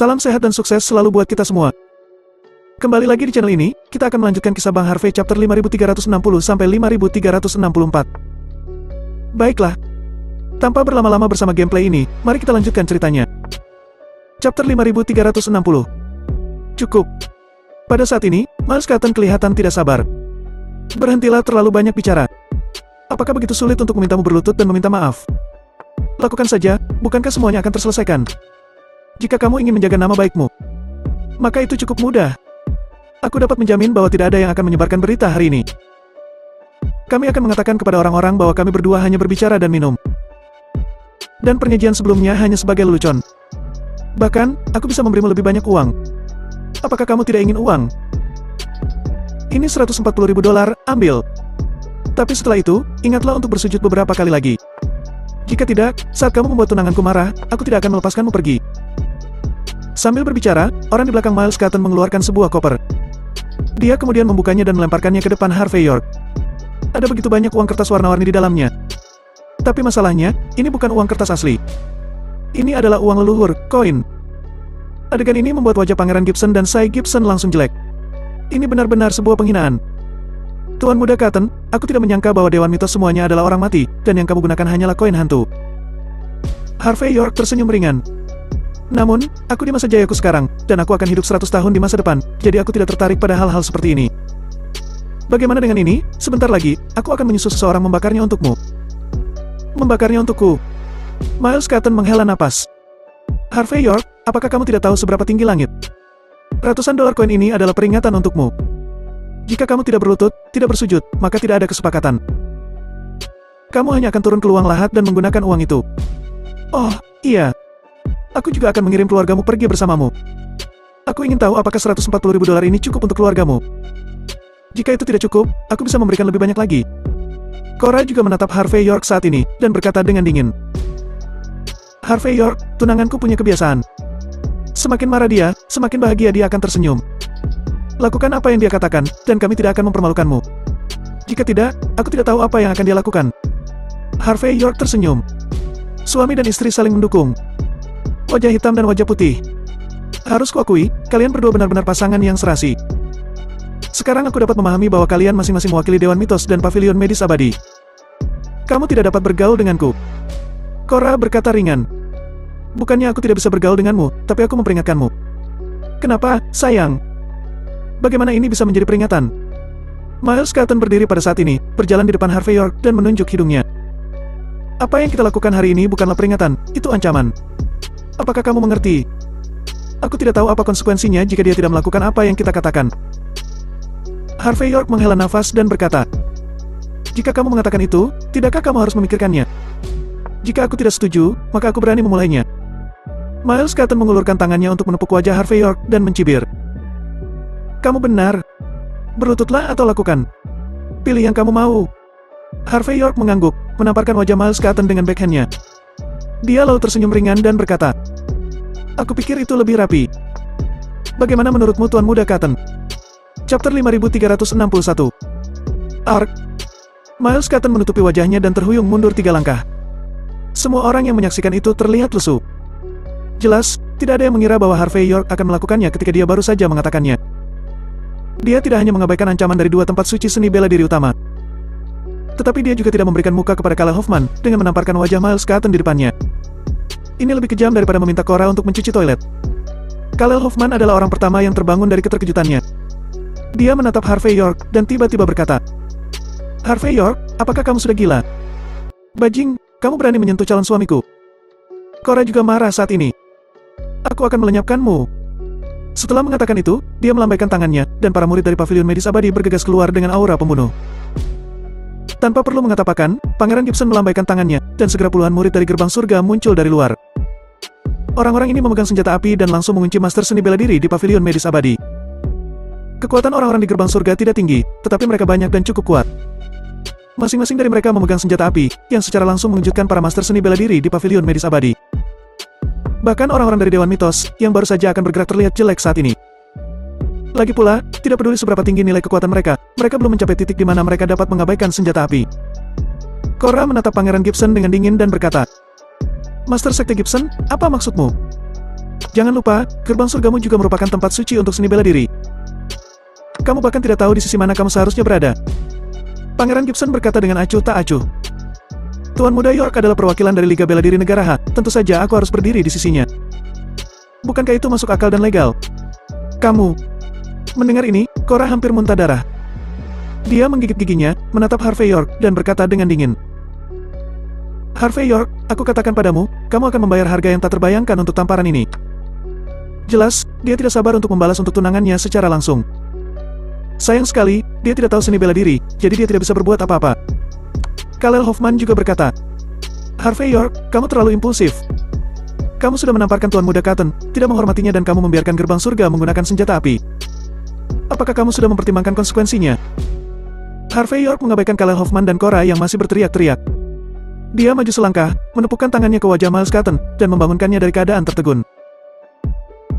Salam sehat dan sukses selalu buat kita semua. Kembali lagi di channel ini, kita akan melanjutkan kisah Bang Harvey chapter 5360 sampai 5364. Baiklah. Tanpa berlama-lama bersama gameplay ini, mari kita lanjutkan ceritanya. Chapter 5360. Cukup. Pada saat ini, Miles Cotton kelihatan tidak sabar. Berhentilah terlalu banyak bicara. Apakah begitu sulit untuk memintamu berlutut dan meminta maaf? Lakukan saja, bukankah semuanya akan terselesaikan? Jika kamu ingin menjaga nama baikmu, maka itu cukup mudah. Aku dapat menjamin bahwa tidak ada yang akan menyebarkan berita hari ini. Kami akan mengatakan kepada orang-orang bahwa kami berdua hanya berbicara dan minum. Dan perjanjian sebelumnya hanya sebagai lelucon. Bahkan, aku bisa memberimu lebih banyak uang. Apakah kamu tidak ingin uang? Ini $140.000, ambil. Tapi setelah itu, ingatlah untuk bersujud beberapa kali lagi. Jika tidak, saat kamu membuat tunanganku marah, aku tidak akan melepaskanmu pergi. Sambil berbicara, orang di belakang Miles Cotton mengeluarkan sebuah koper. Dia kemudian membukanya dan melemparkannya ke depan Harvey York. Ada begitu banyak uang kertas warna-warni di dalamnya. Tapi masalahnya, ini bukan uang kertas asli. Ini adalah uang leluhur, koin. Adegan ini membuat wajah Pangeran Gibson dan Cy Gibson langsung jelek. Ini benar-benar sebuah penghinaan. Tuan Muda Cotton, aku tidak menyangka bahwa Dewan Mitos semuanya adalah orang mati, dan yang kamu gunakan hanyalah koin hantu. Harvey York tersenyum ringan. Namun, aku di masa jayaku sekarang, dan aku akan hidup 100 tahun di masa depan, jadi aku tidak tertarik pada hal-hal seperti ini. Bagaimana dengan ini? Sebentar lagi, aku akan menyusul seseorang membakarnya untukmu. Membakarnya untukku. Miles Cotton menghela napas. Harvey York, apakah kamu tidak tahu seberapa tinggi langit? Ratusan dolar koin ini adalah peringatan untukmu. Jika kamu tidak berlutut, tidak bersujud, maka tidak ada kesepakatan. Kamu hanya akan turun ke luang lahat dan menggunakan uang itu. Oh, iya. Aku juga akan mengirim keluargamu pergi bersamamu. Aku ingin tahu apakah $140.000 ini cukup untuk keluargamu. Jika itu tidak cukup, aku bisa memberikan lebih banyak lagi. Cora juga menatap Harvey York saat ini, dan berkata dengan dingin. Harvey York, tunanganku punya kebiasaan. Semakin marah dia, semakin bahagia dia akan tersenyum. Lakukan apa yang dia katakan, dan kami tidak akan mempermalukanmu. Jika tidak, aku tidak tahu apa yang akan dia lakukan. Harvey York tersenyum. Suami dan istri saling mendukung. Wajah hitam dan wajah putih. Harus kuakui, kalian berdua benar-benar pasangan yang serasi. Sekarang aku dapat memahami bahwa kalian masing-masing mewakili Dewan Mitos dan Pavilion Medis Abadi. Kamu tidak dapat bergaul denganku. Cora berkata ringan. Bukannya aku tidak bisa bergaul denganmu, tapi aku memperingatkanmu. Kenapa, sayang? Bagaimana ini bisa menjadi peringatan? Miles Cotton berdiri pada saat ini, berjalan di depan Harvey York dan menunjuk hidungnya. Apa yang kita lakukan hari ini bukanlah peringatan, itu ancaman. Apakah kamu mengerti? Aku tidak tahu apa konsekuensinya jika dia tidak melakukan apa yang kita katakan. Harvey York menghela nafas dan berkata, jika kamu mengatakan itu, tidakkah kamu harus memikirkannya? Jika aku tidak setuju, maka aku berani memulainya. Miles Cotton mengulurkan tangannya untuk menepuk wajah Harvey York dan mencibir. Kamu benar. Berlututlah atau lakukan. Pilih yang kamu mau. Harvey York mengangguk, menamparkan wajah Miles Cotton dengan backhandnya. Dia lalu tersenyum ringan dan berkata, aku pikir itu lebih rapi. Bagaimana menurutmu Tuan Muda Cotton? Chapter 5361. Ark. Miles Cotton menutupi wajahnya dan terhuyung mundur 3 langkah. Semua orang yang menyaksikan itu terlihat lesu. Jelas, tidak ada yang mengira bahwa Harvey York akan melakukannya ketika dia baru saja mengatakannya. Dia tidak hanya mengabaikan ancaman dari 2 tempat suci seni bela diri utama. Tetapi dia juga tidak memberikan muka kepada Kyle Hoffman dengan menamparkan wajah Miles Cotton di depannya. Ini lebih kejam daripada meminta Cora untuk mencuci toilet. Kyle Hoffman adalah orang pertama yang terbangun dari keterkejutannya. Dia menatap Harvey York dan tiba-tiba berkata, Harvey York, apakah kamu sudah gila? Bajing, kamu berani menyentuh calon suamiku. Cora juga marah saat ini. Aku akan melenyapkanmu. Setelah mengatakan itu, dia melambaikan tangannya, dan para murid dari Pavilion Medis Abadi bergegas keluar dengan aura pembunuh. Tanpa perlu mengatakan, Pangeran Gibson melambaikan tangannya, dan segera puluhan murid dari gerbang surga muncul dari luar. Orang-orang ini memegang senjata api dan langsung mengunci Master Seni Bela Diri di Pavilion Medis Abadi. Kekuatan orang-orang di gerbang surga tidak tinggi, tetapi mereka banyak dan cukup kuat. Masing-masing dari mereka memegang senjata api, yang secara langsung mengejutkan para Master Seni Bela Diri di Pavilion Medis Abadi. Bahkan orang-orang dari Dewan Mitos, yang baru saja akan bergerak terlihat jelek saat ini. Lagi pula, tidak peduli seberapa tinggi nilai kekuatan mereka belum mencapai titik di mana mereka dapat mengabaikan senjata api. Cora menatap Pangeran Gibson dengan dingin dan berkata, Master Sekte Gibson, apa maksudmu? Jangan lupa, gerbang surgamu juga merupakan tempat suci untuk seni bela diri. Kamu bahkan tidak tahu di sisi mana kamu seharusnya berada. Pangeran Gibson berkata dengan acuh tak acuh. Tuan Muda York adalah perwakilan dari Liga Bela Diri Negara H, tentu saja aku harus berdiri di sisinya. Bukankah itu masuk akal dan legal? Kamu. Mendengar ini, Cora hampir muntah darah. Dia menggigit giginya, menatap Harvey York, dan berkata dengan dingin. Harvey York, aku katakan padamu, kamu akan membayar harga yang tak terbayangkan untuk tamparan ini. Jelas, dia tidak sabar untuk membalas untuk tunangannya secara langsung. Sayang sekali, dia tidak tahu seni bela diri, jadi dia tidak bisa berbuat apa-apa. Khalil Hoffman juga berkata, Harvey York, kamu terlalu impulsif. Kamu sudah menamparkan Tuan Muda Cotton, tidak menghormatinya dan kamu membiarkan gerbang surga menggunakan senjata api. Apakah kamu sudah mempertimbangkan konsekuensinya? Harvey York mengabaikan Khalil Hoffman dan Cora yang masih berteriak-teriak. Dia maju selangkah, menepukkan tangannya ke wajah Miles Cotton, dan membangunkannya dari keadaan tertegun.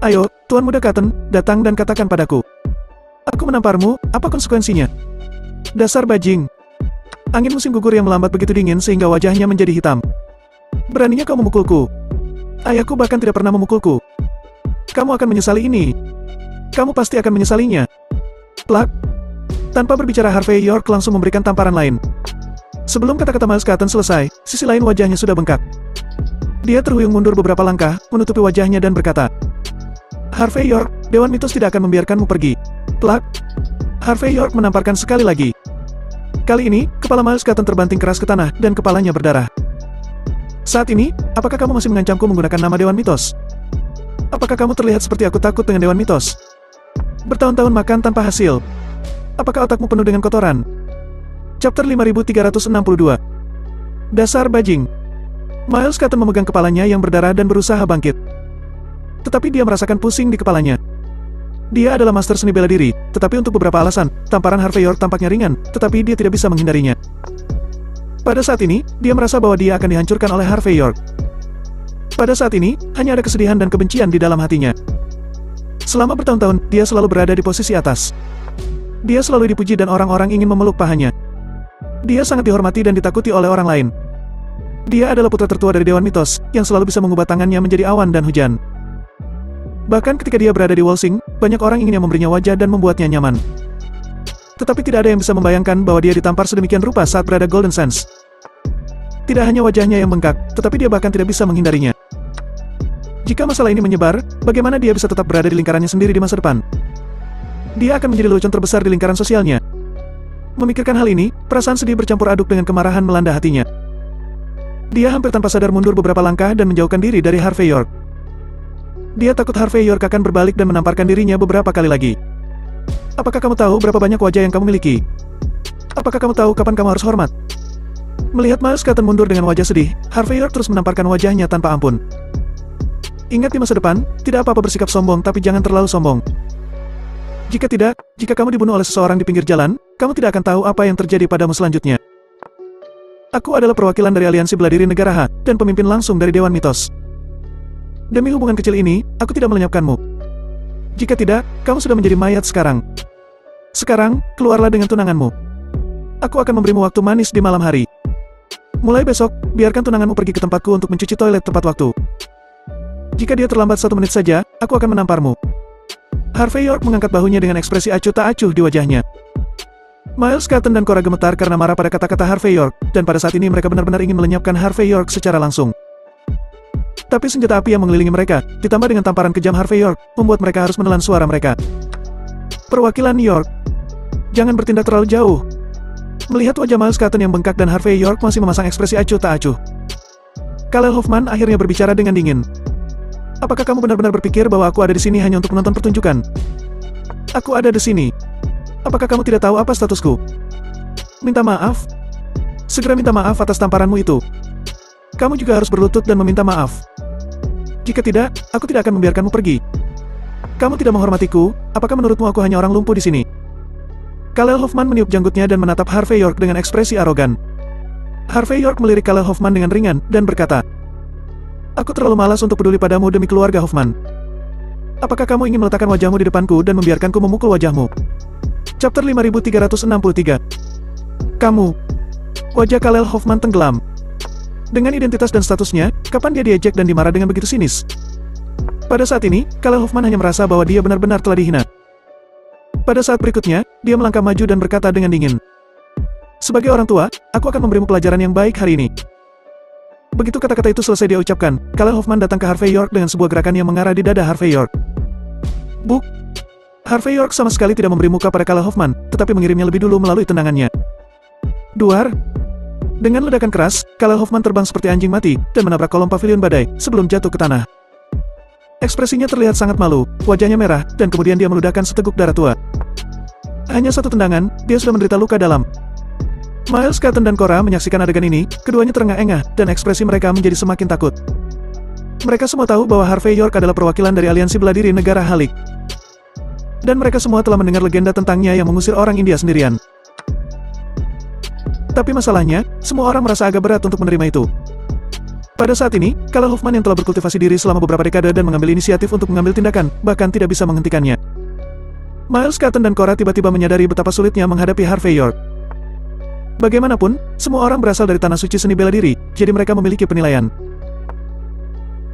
Ayo, Tuan Muda Cotton, datang dan katakan padaku. Aku menamparmu, apa konsekuensinya? Dasar bajing. Angin musim gugur yang melambat begitu dingin sehingga wajahnya menjadi hitam. Beraninya kau memukulku. Ayahku bahkan tidak pernah memukulku. Kamu akan menyesali ini. Kamu pasti akan menyesalinya. Plak. Tanpa berbicara Harvey York langsung memberikan tamparan lain. Sebelum kata-kata Miles Cotton selesai, sisi lain wajahnya sudah bengkak. Dia terhuyung mundur beberapa langkah, menutupi wajahnya dan berkata, Harvey York, Dewan Mitos tidak akan membiarkanmu pergi. Plak. Harvey York menamparkan sekali lagi. Kali ini, kepala Miles Cotton terbanting keras ke tanah, dan kepalanya berdarah. Saat ini, apakah kamu masih mengancamku menggunakan nama Dewan Mitos? Apakah kamu terlihat seperti aku takut dengan Dewan Mitos? Bertahun-tahun makan tanpa hasil. Apakah otakmu penuh dengan kotoran? Chapter 5362. Dasar bajing. Miles Cotton memegang kepalanya yang berdarah dan berusaha bangkit. Tetapi dia merasakan pusing di kepalanya. Dia adalah master seni bela diri, tetapi untuk beberapa alasan, tamparan Harvey York tampaknya ringan, tetapi dia tidak bisa menghindarinya. Pada saat ini, dia merasa bahwa dia akan dihancurkan oleh Harvey York. Pada saat ini, hanya ada kesedihan dan kebencian di dalam hatinya. Selama bertahun-tahun, dia selalu berada di posisi atas. Dia selalu dipuji dan orang-orang ingin memeluk pahanya. Dia sangat dihormati dan ditakuti oleh orang lain. Dia adalah putra tertua dari Dewan Mitos, yang selalu bisa mengubah tangannya menjadi awan dan hujan. Bahkan ketika dia berada di Wolsing, banyak orang ingin memberinya wajah dan membuatnya nyaman. Tetapi tidak ada yang bisa membayangkan bahwa dia ditampar sedemikian rupa saat berada Golden Sands. Tidak hanya wajahnya yang bengkak, tetapi dia bahkan tidak bisa menghindarinya. Jika masalah ini menyebar, bagaimana dia bisa tetap berada di lingkarannya sendiri di masa depan? Dia akan menjadi lelucon terbesar di lingkaran sosialnya. Memikirkan hal ini, perasaan sedih bercampur aduk dengan kemarahan melanda hatinya. Dia hampir tanpa sadar mundur beberapa langkah dan menjauhkan diri dari Harvey York. Dia takut Harvey York akan berbalik dan menamparkan dirinya beberapa kali lagi. Apakah kamu tahu berapa banyak wajah yang kamu miliki? Apakah kamu tahu kapan kamu harus hormat? Melihat Miles Cotton mundur dengan wajah sedih, Harvey York terus menamparkan wajahnya tanpa ampun. Ingat di masa depan, tidak apa-apa bersikap sombong tapi jangan terlalu sombong. Jika tidak, jika kamu dibunuh oleh seseorang di pinggir jalan, kamu tidak akan tahu apa yang terjadi padamu selanjutnya. Aku adalah perwakilan dari Aliansi Bela Diri Negara H, dan pemimpin langsung dari Dewan Mitos. Demi hubungan kecil ini, aku tidak melenyapkanmu. Jika tidak, kamu sudah menjadi mayat sekarang. Sekarang, keluarlah dengan tunanganmu. Aku akan memberimu waktu manis di malam hari. Mulai besok, biarkan tunanganmu pergi ke tempatku untuk mencuci toilet tepat waktu. Jika dia terlambat 1 menit saja, aku akan menamparmu. Harvey York mengangkat bahunya dengan ekspresi acuh tak acuh di wajahnya. Miles Cotton dan Cora gemetar karena marah pada kata-kata Harvey York, dan pada saat ini mereka benar-benar ingin melenyapkan Harvey York secara langsung. Tapi senjata api yang mengelilingi mereka, ditambah dengan tamparan kejam Harvey York, membuat mereka harus menelan suara mereka. Perwakilan New York, jangan bertindak terlalu jauh. Melihat wajah Miles Cotton yang bengkak dan Harvey York masih memasang ekspresi acuh tak acuh, Khalil Hoffman akhirnya berbicara dengan dingin. Apakah kamu benar-benar berpikir bahwa aku ada di sini hanya untuk menonton pertunjukan? Aku ada di sini. Apakah kamu tidak tahu apa statusku? Minta maaf? Segera minta maaf atas tamparanmu itu. Kamu juga harus berlutut dan meminta maaf. Jika tidak, aku tidak akan membiarkanmu pergi. Kamu tidak menghormatiku, apakah menurutmu aku hanya orang lumpuh di sini? Khalil Hoffman meniup janggutnya dan menatap Harvey York dengan ekspresi arogan. Harvey York melirik Khalil Hoffman dengan ringan, dan berkata, Aku terlalu malas untuk peduli padamu demi keluarga Hoffman. Apakah kamu ingin meletakkan wajahmu di depanku dan membiarkanku memukul wajahmu? Chapter 5363. Kamu. Wajah Khalil Hoffman tenggelam. Dengan identitas dan statusnya, kapan dia diejek dan dimarah dengan begitu sinis? Pada saat ini, Kala Hoffman hanya merasa bahwa dia benar-benar telah dihina. Pada saat berikutnya, dia melangkah maju dan berkata dengan dingin. Sebagai orang tua, aku akan memberimu pelajaran yang baik hari ini. Begitu kata-kata itu selesai dia ucapkan, Kala Hoffman datang ke Harvey York dengan sebuah gerakan yang mengarah di dada Harvey York. Buk! Harvey York sama sekali tidak memberi muka pada Kala Hoffman, tetapi mengirimnya lebih dulu melalui tendangannya. Duar! Dengan ledakan keras, Kala Hoffman terbang seperti anjing mati, dan menabrak kolom pavilion badai, sebelum jatuh ke tanah. Ekspresinya terlihat sangat malu, wajahnya merah, dan kemudian dia meludahkan seteguk darah tua. Hanya satu tendangan, dia sudah menderita luka dalam. Miles, Cotton dan Cora menyaksikan adegan ini, keduanya terengah-engah, dan ekspresi mereka menjadi semakin takut. Mereka semua tahu bahwa Harvey York adalah perwakilan dari aliansi bela diri negara Halik. Dan mereka semua telah mendengar legenda tentangnya yang mengusir orang India sendirian. Tapi masalahnya, semua orang merasa agak berat untuk menerima itu. Pada saat ini, Kala Hoffman yang telah berkultivasi diri selama beberapa dekade dan mengambil inisiatif untuk mengambil tindakan, bahkan tidak bisa menghentikannya. Miles, Cotton dan Cora tiba-tiba menyadari betapa sulitnya menghadapi Harvey York. Bagaimanapun, semua orang berasal dari tanah suci seni bela diri, jadi mereka memiliki penilaian.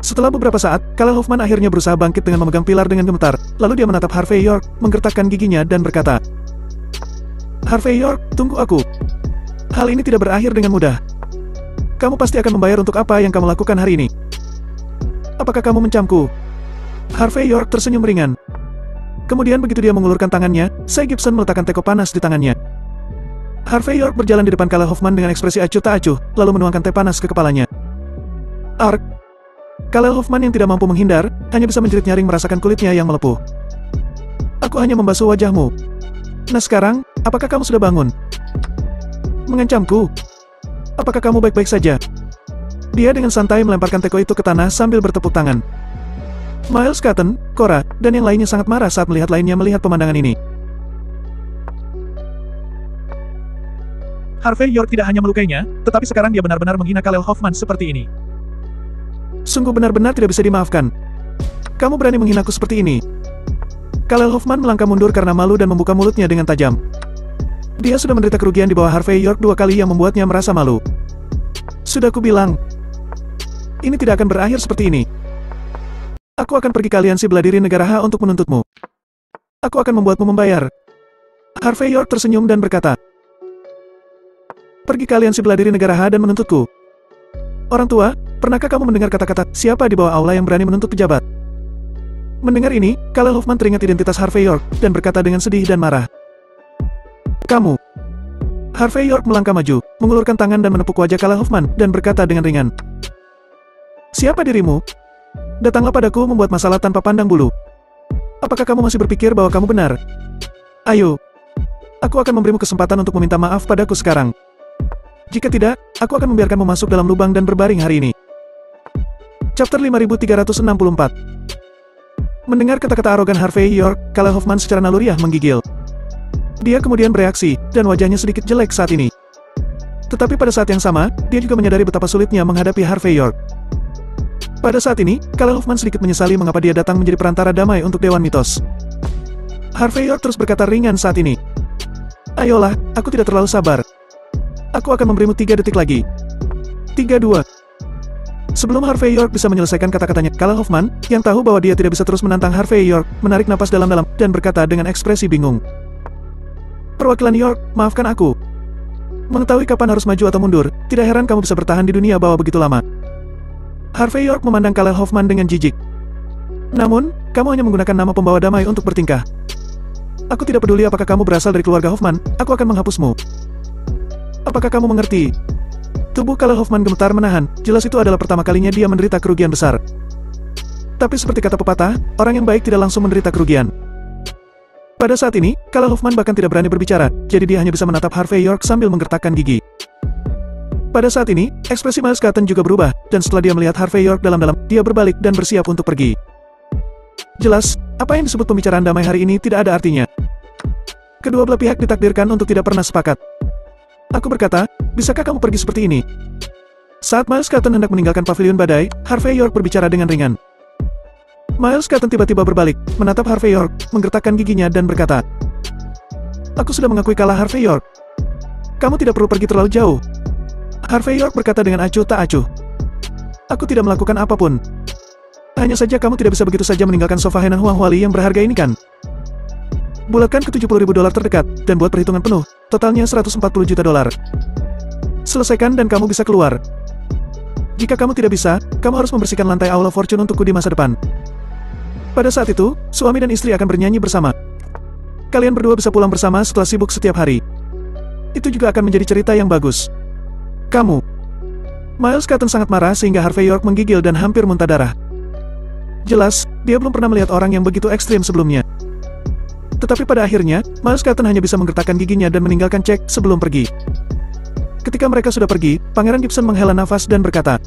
Setelah beberapa saat, Kala Hoffman akhirnya berusaha bangkit dengan memegang pilar dengan gemetar, lalu dia menatap Harvey York, menggertakkan giginya dan berkata, Harvey York, tunggu aku. Hal ini tidak berakhir dengan mudah. Kamu pasti akan membayar untuk apa yang kamu lakukan hari ini. Apakah kamu mencamku? Harvey York tersenyum ringan. Kemudian begitu dia mengulurkan tangannya, Cy Gibson meletakkan teko panas di tangannya. Harvey York berjalan di depan Kala Hoffman dengan ekspresi acuh tak acuh, lalu menuangkan teh panas ke kepalanya. Ark! Kala Hoffman yang tidak mampu menghindar, hanya bisa menjerit nyaring merasakan kulitnya yang melepuh. Aku hanya membasuh wajahmu. Nah sekarang, apakah kamu sudah bangun? Mengancamku? Apakah kamu baik-baik saja? Dia dengan santai melemparkan teko itu ke tanah sambil bertepuk tangan. Miles, Cotton, Cora, dan yang lainnya sangat marah saat melihat pemandangan ini. Harvey York tidak hanya melukainya, tetapi sekarang dia benar-benar menghina Kala Hoffman seperti ini. Sungguh benar-benar tidak bisa dimaafkan. Kamu berani menghinaku seperti ini. Kala Hoffman melangkah mundur karena malu dan membuka mulutnya dengan tajam. Dia sudah menderita kerugian di bawah Harvey York 2 kali yang membuatnya merasa malu. Sudah kubilang, ini tidak akan berakhir seperti ini. Aku akan pergi ke aliansi bela diri negara H untuk menuntutmu. Aku akan membuatmu membayar. Harvey York tersenyum dan berkata, pergi ke aliansi bela diri negara H dan menuntutku. Orang tua, pernahkah kamu mendengar kata-kata, siapa di bawah aula yang berani menuntut pejabat? Mendengar ini, Kala Hoffman teringat identitas Harvey York, dan berkata dengan sedih dan marah. Kamu. Harvey York melangkah maju, mengulurkan tangan dan menepuk wajah Kala Hoffman, dan berkata dengan ringan. Siapa dirimu? Datanglah padaku membuat masalah tanpa pandang bulu. Apakah kamu masih berpikir bahwa kamu benar? Ayo. Aku akan memberimu kesempatan untuk meminta maaf padaku sekarang. Jika tidak, aku akan membiarkanmu masuk dalam lubang dan berbaring hari ini. Chapter 5364. Mendengar kata-kata arogan Harvey York, Kala Hoffman secara naluriah menggigil. Dia kemudian bereaksi, dan wajahnya sedikit jelek saat ini. Tetapi pada saat yang sama, dia juga menyadari betapa sulitnya menghadapi Harvey York. Pada saat ini, Kala Hoffman sedikit menyesali mengapa dia datang menjadi perantara damai untuk Dewan Mitos. Harvey York terus berkata ringan saat ini. Ayolah, aku tidak terlalu sabar. Aku akan memberimu 3 detik lagi. 3, 2. Sebelum Harvey York bisa menyelesaikan kata-katanya, Kala Hoffman, yang tahu bahwa dia tidak bisa terus menantang Harvey York, menarik napas dalam-dalam, dan berkata dengan ekspresi bingung. Perwakilan York, maafkan aku. Mengetahui kapan harus maju atau mundur, tidak heran kamu bisa bertahan di dunia bawah begitu lama. Harvey York memandang Kala Hoffman dengan jijik. Namun, kamu hanya menggunakan nama pembawa damai untuk bertingkah. Aku tidak peduli apakah kamu berasal dari keluarga Hoffman, aku akan menghapusmu. Apakah kamu mengerti? Tubuh Kala Hoffman gemetar menahan, jelas itu adalah pertama kalinya dia menderita kerugian besar. Tapi seperti kata pepatah, orang yang baik tidak langsung menderita kerugian. Pada saat ini, Kala Hoffman bahkan tidak berani berbicara, jadi dia hanya bisa menatap Harvey York sambil menggertakkan gigi. Pada saat ini, ekspresi Miles Cotton juga berubah, dan setelah dia melihat Harvey York dalam-dalam, dia berbalik dan bersiap untuk pergi. Jelas, apa yang disebut pembicaraan damai hari ini tidak ada artinya. Kedua belah pihak ditakdirkan untuk tidak pernah sepakat. Aku berkata, bisakah kamu pergi seperti ini? Saat Miles Cotton hendak meninggalkan pavilion badai, Harvey York berbicara dengan ringan. Miles Cotton tiba-tiba berbalik, menatap Harvey York, menggertakkan giginya dan berkata, aku sudah mengakui kalah Harvey York. Kamu tidak perlu pergi terlalu jauh. Harvey York berkata dengan acuh tak acuh. Aku tidak melakukan apapun. Hanya saja kamu tidak bisa begitu saja meninggalkan sofa Henan Huanghuali yang berharga ini kan? Bulatkan ke $70.000 terdekat, dan buat perhitungan penuh, totalnya $140 juta. Selesaikan dan kamu bisa keluar. Jika kamu tidak bisa, kamu harus membersihkan lantai Aula Fortune untukku di masa depan. Pada saat itu, suami dan istri akan bernyanyi bersama. Kalian berdua bisa pulang bersama setelah sibuk setiap hari. Itu juga akan menjadi cerita yang bagus. Kamu. Miles Cotton sangat marah sehingga Harvey York menggigil dan hampir muntah darah. Jelas, dia belum pernah melihat orang yang begitu ekstrim sebelumnya. Tetapi pada akhirnya, Miles Cotton hanya bisa menggertakkan giginya dan meninggalkan cek sebelum pergi. Ketika mereka sudah pergi, Pangeran Gibson menghela nafas dan berkata,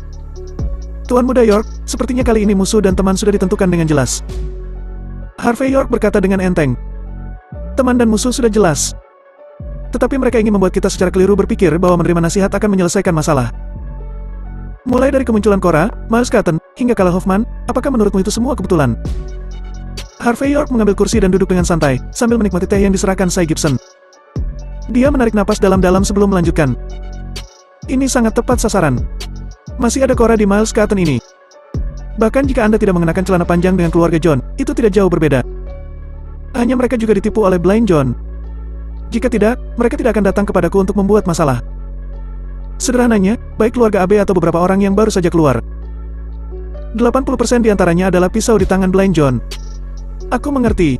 "Tuan Muda York, sepertinya kali ini musuh dan teman sudah ditentukan dengan jelas." Harvey York berkata dengan enteng, "Teman dan musuh sudah jelas. Tetapi mereka ingin membuat kita secara keliru berpikir bahwa menerima nasihat akan menyelesaikan masalah." Mulai dari kemunculan Cora, Miles Cotton, hingga Kala Hoffman, apakah menurutmu itu semua kebetulan? Harvey York mengambil kursi dan duduk dengan santai, sambil menikmati teh yang diserahkan Cy Gibson. Dia menarik napas dalam-dalam sebelum melanjutkan. Ini sangat tepat sasaran. Masih ada Cora di Miles Cotton ini. Bahkan jika Anda tidak mengenakan celana panjang dengan keluarga John, itu tidak jauh berbeda. Hanya mereka juga ditipu oleh Blind John. Jika tidak, mereka tidak akan datang kepadaku untuk membuat masalah. Sederhananya, baik keluarga AB atau beberapa orang yang baru saja keluar. 80% diantaranya adalah pisau di tangan Blind John. Aku mengerti.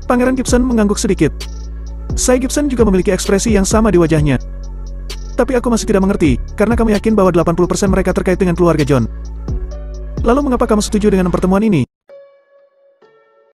Pangeran Gibson mengangguk sedikit. Cy Gibson juga memiliki ekspresi yang sama di wajahnya. Tapi aku masih tidak mengerti, karena kamu yakin bahwa 80% mereka terkait dengan keluarga John. Lalu mengapa kamu setuju dengan pertemuan ini?